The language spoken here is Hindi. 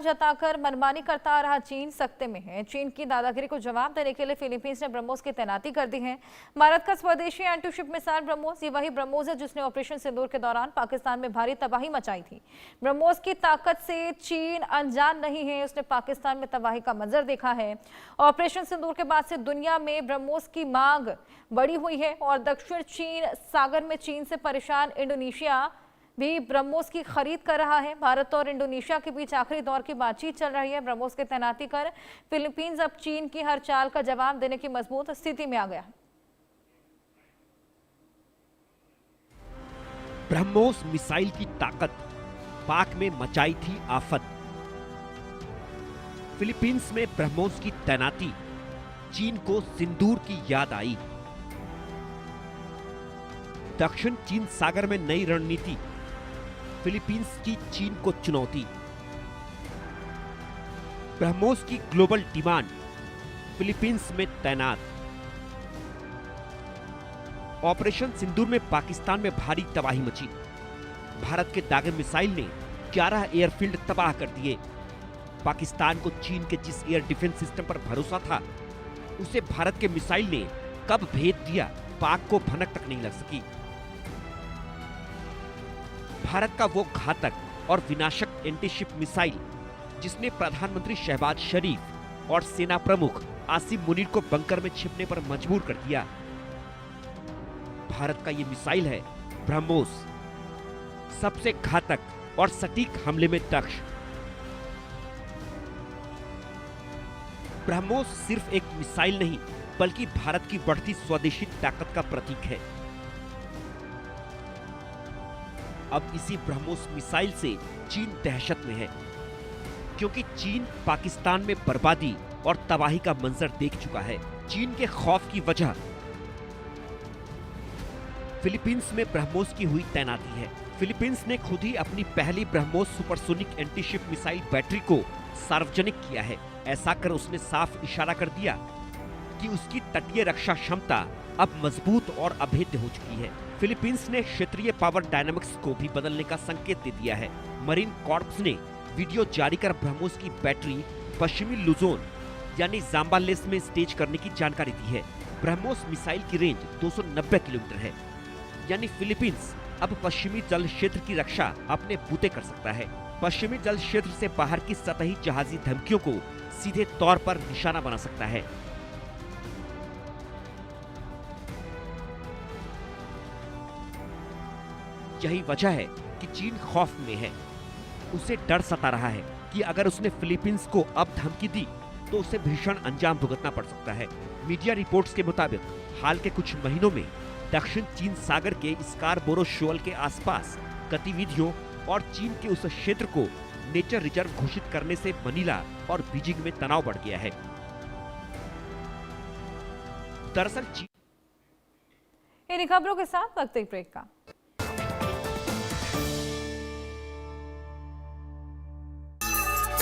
जताकर मनमानी करता आ रहा चीन सख्ते में है। चीन की दादागिरी को जवाब देने के लिए फिलीपींस ने ब्रह्मोस की तैनाती कर दी है। भारत का स्वदेशी एंटीशिप मिसाइल ब्रह्मोस, ये वही ब्रह्मोस है जिसने ऑपरेशन सिंदूर के दौरान पाकिस्तान में भारी तबाही मचाई थी। ब्रह्मोस की ताकत से चीन अनजान नहीं है, उसने पाकिस्तान में तबाही का मंजर देखा है। ऑपरेशन सिंदूर के बाद से दुनिया में ब्रह्मोस की मांग बढ़ी हुई है और दक्षिण चीन सागर में चीन से परेशान इंडोनेशिया भी ब्रह्मोस की खरीद कर रहा है। भारत और इंडोनेशिया के बीच आखिरी दौर की बातचीत चल रही है। ब्रह्मोस की तैनाती कर फिलीपींस अब चीन की हर चाल का जवाब देने की मजबूत स्थिति में आ गया है। ब्रह्मोस मिसाइल की ताकत पाक में मचाई थी आफत। फिलीपींस में ब्रह्मोस की तैनाती चीन को सिंदूर की याद आई। दक्षिण चीन सागर में नई रणनीति, फिलीपींस की चीन को चुनौती। ब्रह्मोस की ग्लोबल डिमांड, फिलीपींस में तैनात। ऑपरेशन सिंदूर में पाकिस्तान में भारी तबाही मची। भारत के दागे मिसाइल ने 11 एयरफील्ड तबाह कर दिए। पाकिस्तान को चीन के जिस एयर डिफेंस सिस्टम पर भरोसा था, उसे भारत के मिसाइल ने कब भेद दिया, पाक को भनक तक नहीं लग सकी। भारत का वो घातक और विनाशक एंटीशिप मिसाइल जिसने प्रधानमंत्री शहबाज शरीफ और सेना प्रमुख आसिम मुनीर को बंकर में छिपने पर मजबूर कर दिया। भारत का ये मिसाइल है ब्रह्मोस, सबसे घातक और सटीक हमले में दक्ष। ब्रह्मोस सिर्फ एक मिसाइल नहीं, बल्कि भारत की बढ़ती स्वदेशी ताकत का प्रतीक है। अब इसी ब्रह्मोस मिसाइल से चीन दहशत में है, क्योंकि चीन पाकिस्तान में बर्बादी और तबाही का मंजर देख चुका है। चीन के खौफ की वजह फिलीपींस में ब्रह्मोस की हुई तैनाती है। फिलीपींस ने खुद ही अपनी पहली BrahMos supersonic antiship missile battery को सार्वजनिक किया है। ऐसा कर उसने साफ इशारा कर दिया कि उसकी तटीय रक्षा क्षमता अब मजबूत और अभेद्य हो चुकी है। फिलीपींस ने क्षेत्रीय पावर डायनामिक्स को भी बदलने का संकेत दे दिया है। मरीन कॉर्प्स ने वीडियो जारी कर ब्रह्मोस की बैटरी पश्चिमी लुजोन यानी जाम्बालेस में स्टेज करने की जानकारी दी है। ब्रह्मोस मिसाइल की रेंज 290 किलोमीटर है, यानी फिलीपींस अब पश्चिमी जल क्षेत्र की रक्षा अपने बूते कर सकता है। पश्चिमी जल क्षेत्र से बाहर की सतही जहाजी धमकियों को सीधे तौर पर निशाना बना सकता है। यही वजह है कि चीन खौफ में है। उसे डर सता रहा है कि अगर उसने फिलीपींस को अब धमकी दी तो उसे भीषण अंजाम भुगतना पड़ सकता है। मीडिया रिपोर्ट्स के मुताबिक हाल के कुछ महीनों में दक्षिण चीन सागर के स्कारबोरो शोल के आसपास गतिविधियों और चीन के उस क्षेत्र को नेचर रिजर्व घोषित करने से मनीला और बीजिंग में तनाव बढ़ गया है। दरअसल इन खबरों के साथ वक्त एक ब्रेक का।